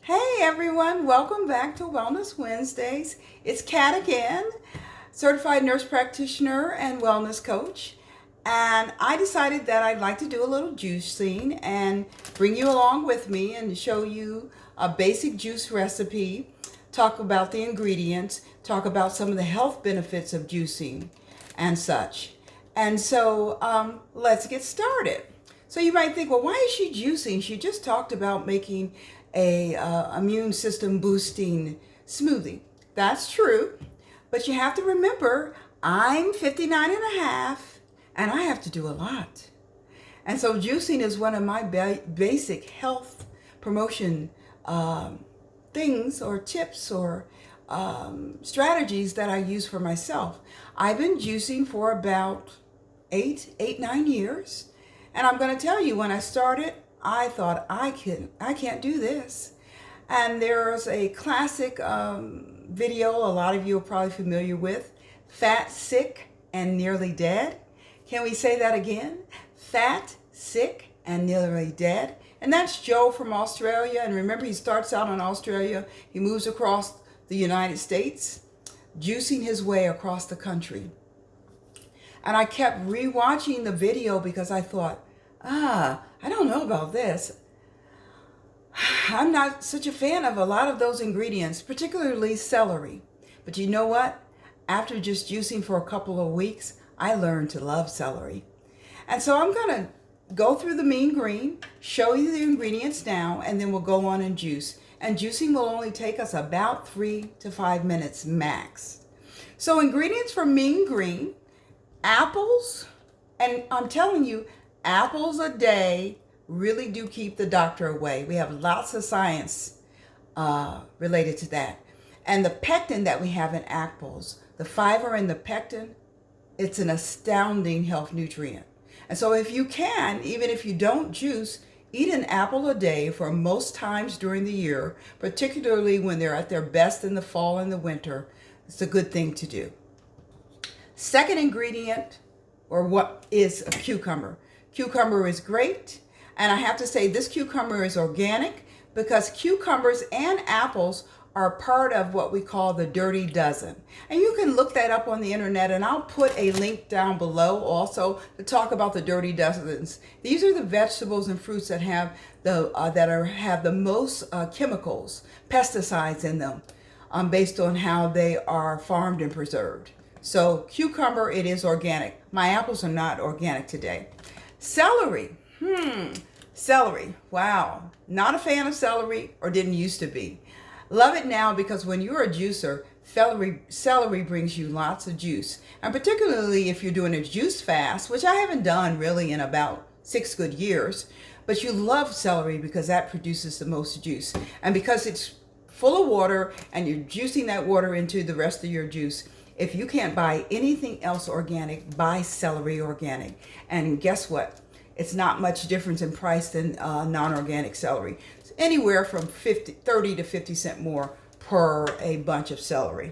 Hey everyone, welcome back to Wellness Wednesdays. It's Kat again, certified nurse practitioner and wellness coach. And I decided that I'd like to do a little juicing and bring you along with me and show you a basic juice recipe, talk about the ingredients, talk about some of the health benefits of juicing and such. And so let's get started. So you might think, well, why is she juicing? She just talked about making a immune system boosting smoothie. That's true, but you have to remember I'm 59 and a half and I have to do a lot. And so juicing is one of my basic health promotion things or tips or strategies that I use for myself. I've been juicing for about 9 years. And I'm going to tell you, when I started, I thought I can't do this. And there's a classic video a lot of you are probably familiar with, Fat, Sick, and Nearly Dead. Can we say that again? Fat, Sick, and Nearly Dead. And that's Joe from Australia. And remember, he starts out in Australia. He moves across the United States, juicing his way across the country. And I kept rewatching the video because I thought, I don't know about this. I'm not such a fan of a lot of those ingredients, particularly celery. But you know what? After just juicing for a couple of weeks, I learned to love celery. And so I'm going to go through the mean green, show you the ingredients now, and then we'll go on and juice. And juicing will only take us about 3 to 5 minutes max. So ingredients for mean green: apples, and I'm telling you, apples a day really do keep the doctor away. We have lots of science related to that. And the pectin that we have in apples, the fiber and the pectin, it's an astounding health nutrient. And so if you can, even if you don't juice, eat an apple a day for most times during the year, particularly when they're at their best in the fall and the winter. It's a good thing to do. Second ingredient, or what, is a cucumber. Cucumber is great, and I have to say this cucumber is organic because cucumbers and apples are part of what we call the dirty dozen. And you can look that up on the internet, and I'll put a link down below also to talk about the dirty dozens. These are the vegetables and fruits that have the most chemicals, pesticides in them, based on how they are farmed and preserved. So cucumber, it is organic. My apples are not organic today. Celery. Celery. Wow. Not a fan of celery, or didn't used to be. Love it now because when you're a juicer, celery brings you lots of juice. And particularly if you're doing a juice fast, which I haven't done really in about 6 good years, but you love celery because that produces the most juice. And because it's full of water and you're juicing that water into the rest of your juice, if you can't buy anything else organic, buy celery organic. And guess what? It's not much difference in price than non-organic celery. It's anywhere from 30 to 50 cents more per a bunch of celery.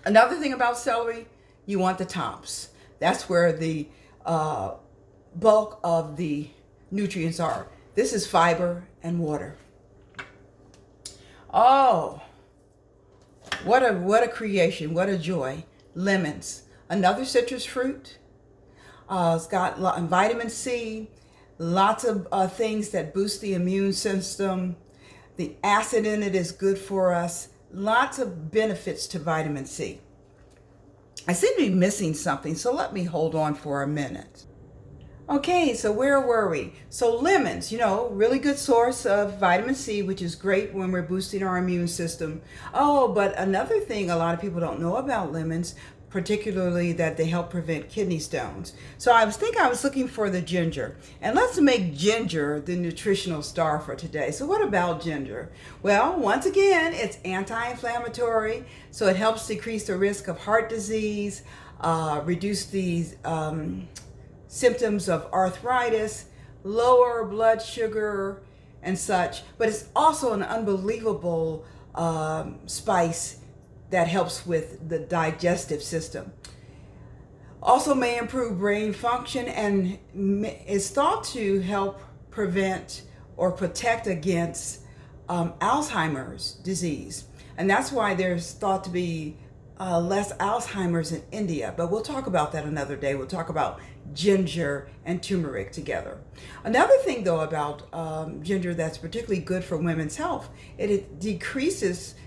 Another thing about celery, you want the tops. That's where the bulk of the nutrients are. This is fiber and water. Oh, what a creation, what a joy. Lemons, another citrus fruit. It's got vitamin C, lots of things that boost the immune system. The acid in it is good for us. Lots of benefits to vitamin C. I seem to be missing something, so let me hold on for a minute. Okay, so where were we? So lemons, really good source of vitamin C, which is great when we're boosting our immune system. Oh, but another thing a lot of people don't know about lemons, particularly that they help prevent kidney stones. So I was looking for the ginger. And let's make ginger the nutritional star for today. So what about ginger? Well, once again, it's anti-inflammatory, so it helps decrease the risk of heart disease, reduce these symptoms of arthritis, lower blood sugar, and such. But it's also an unbelievable spice that helps with the digestive system. Also may improve brain function and is thought to help prevent or protect against Alzheimer's disease. And that's why there's thought to be less Alzheimer's in India. But we'll talk about that another day. We'll talk about ginger and turmeric together. Another thing, though, about ginger that's particularly good for women's health,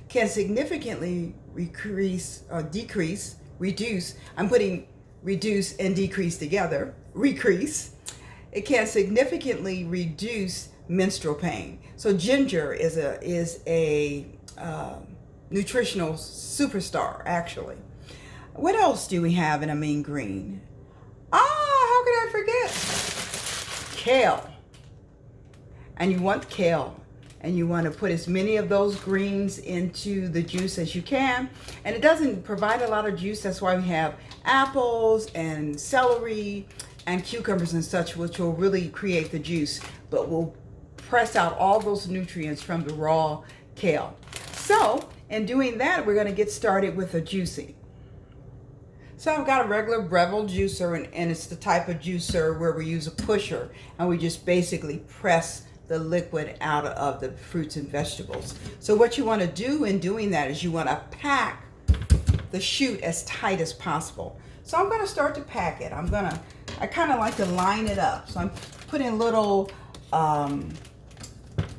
can significantly reduce, I'm putting reduce and decrease together, it can significantly reduce menstrual pain. So ginger is a nutritional superstar, actually. What else do we have in a mean green? How could I forget? Kale. And you want kale. And you want to put as many of those greens into the juice as you can. And it doesn't provide a lot of juice. That's why we have apples and celery and cucumbers and such, which will really create the juice, but will press out all those nutrients from the raw kale. So in doing that, we're going to get started with a juicing. So I've got a regular Breville juicer, and it's the type of juicer where we use a pusher, and we just basically press the liquid out of the fruits and vegetables. So what you want to do in doing that is you want to pack the shoot as tight as possible. So I'm going to start to pack it. I kind of like to line it up. So I'm putting a little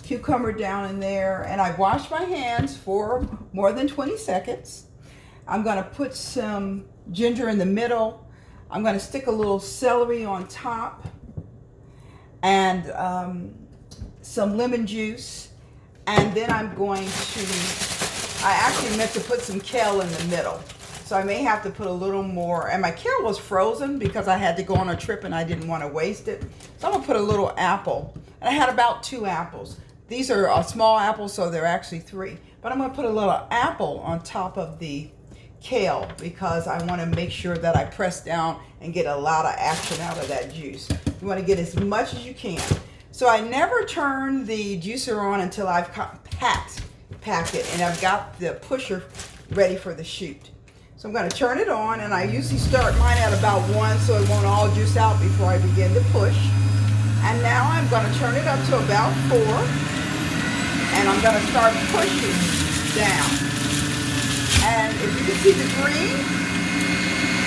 cucumber down in there, and I washed my hands for more than 20 seconds. I'm going to put some ginger in the middle. I'm going to stick a little celery on top, and some lemon juice, and then I actually meant to put some kale in the middle, so I may have to put a little more. And my kale was frozen because I had to go on a trip and I didn't want to waste it, so I'm gonna put a little apple, and I had about 2 apples. These are small apples, so they're actually 3, but I'm gonna put a little apple on top of the kale because I want to make sure that I press down and get a lot of action out of that juice. You want to get as much as you can. So I never turn the juicer on until I've packed it, and I've got the pusher ready for the shoot. So I'm going to turn it on, and I usually start mine at about 1 so it won't all juice out before I begin to push. And now I'm going to turn it up to about 4, and I'm going to start pushing down. And if you can see the green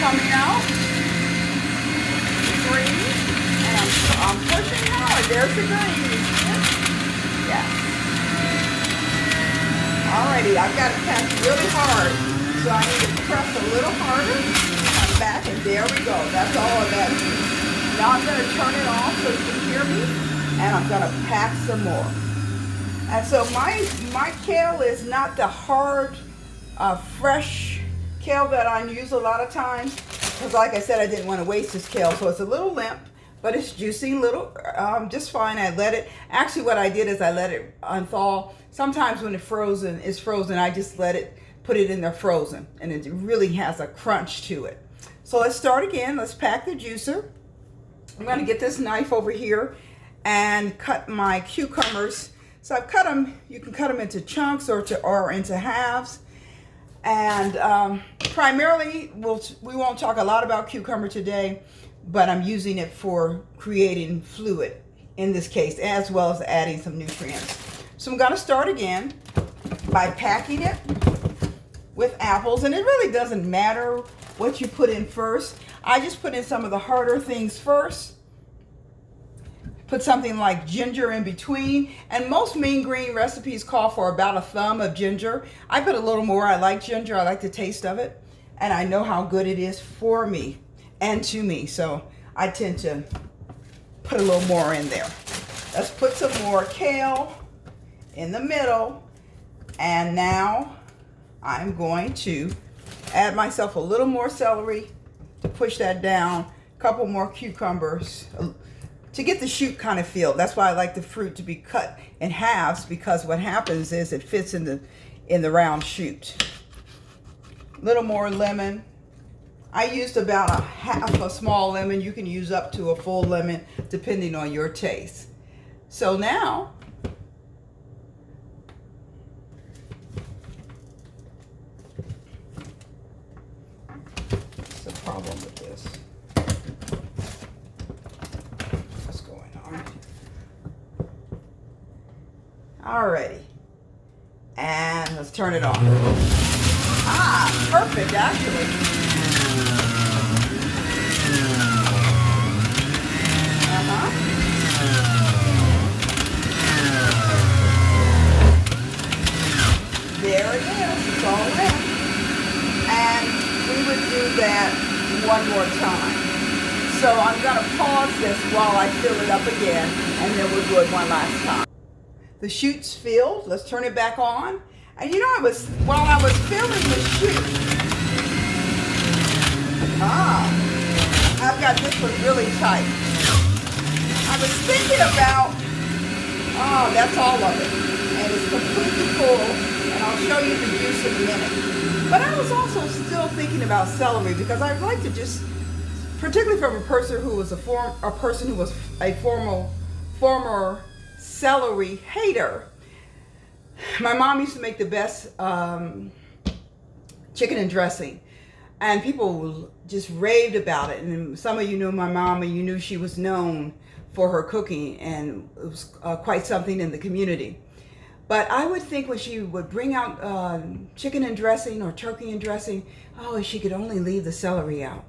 coming out, the green. I'm pushing hard. There's the green. Yeah. Alrighty, I've got to pack really hard, so I need to press a little harder. Come back, and there we go. That's all of that. Now I'm going to turn it off so you can hear me, and I'm going to pack some more. And so my kale is not the hard, fresh kale that I use a lot of times, because like I said, I didn't want to waste this kale, so it's a little limp. But it's juicy, just fine. I let it, actually what I did is I let it unthaw. Sometimes when it's frozen, I just put it in there frozen, and it really has a crunch to it. So let's start again. Let's pack the juicer. I'm gonna get this knife over here and cut my cucumbers. So I've cut them, you can cut them into chunks or into halves. And primarily, we won't talk a lot about cucumber today, but I'm using it for creating fluid in this case, as well as adding some nutrients. So I'm going to start again by packing it with apples, and it really doesn't matter what you put in first. I just put in some of the harder things first. Put something like ginger in between, and most mean green recipes call for about a thumb of ginger. I put a little more. I like ginger. I like the taste of it, and I know how good it is for me and to me, so I tend to put a little more in there. Let's put some more kale in the middle, and now I'm going to add myself a little more celery to push that down, a couple more cucumbers to get the shoot kind of feel. That's why I like the fruit to be cut in halves, because what happens is it fits in the round shoot. A little more lemon. I used about a half a small lemon. You can use up to a full lemon depending on your taste. So now what's the problem with this? What's going on? Alrighty. And let's turn it on. Ah, perfect, actually. There it is. It's all in. And we would do that one more time. So I'm going to pause this while I fill it up again, and then we'll do it one last time. The chute's filled. Let's turn it back on. And you know, while I was filling the chute, I've got this one really tight. I was thinking about, that's all of it. And it's completely full, and I'll show you the juice in a minute. But I was also still thinking about celery, because I'd like to just, particularly from a person who was a former celery hater. My mom used to make the best chicken and dressing, and people just raved about it. And some of you knew my mom, and you knew she was known for her cooking, and it was quite something in the community. But I would think when she would bring out chicken and dressing or turkey and dressing, she could only leave the celery out.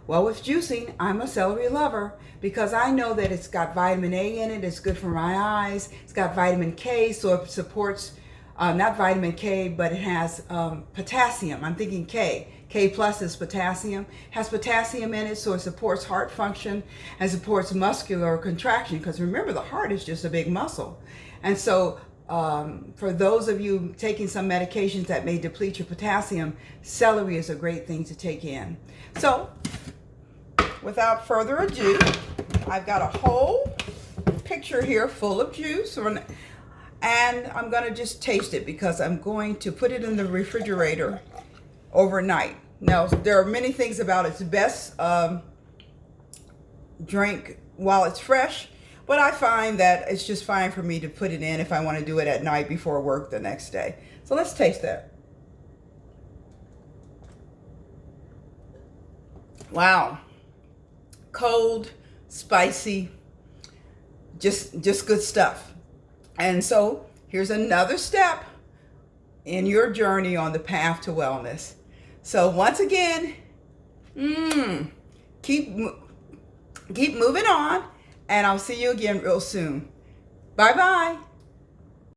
Well, with juicing, I'm a celery lover, because I know that it's got vitamin A in it. It's good for my eyes. It's got vitamin K, so it supports, not vitamin K, but it has potassium. I'm thinking K. K plus is potassium. It has potassium in it, so it supports heart function and supports muscular contraction, because remember, the heart is just a big muscle. And so for those of you taking some medications that may deplete your potassium, celery is a great thing to take in. So, without further ado, I've got a whole pitcher here full of juice, and I'm going to just taste it, because I'm going to put it in the refrigerator overnight. Now, there are many things about its best drink while it's fresh, but I find that it's just fine for me to put it in if I want to do it at night before work the next day. So let's taste that. Wow. Cold, spicy, just good stuff. And so here's another step in your journey on the path to wellness. So once again, keep moving on, and I'll see you again real soon. Bye-bye.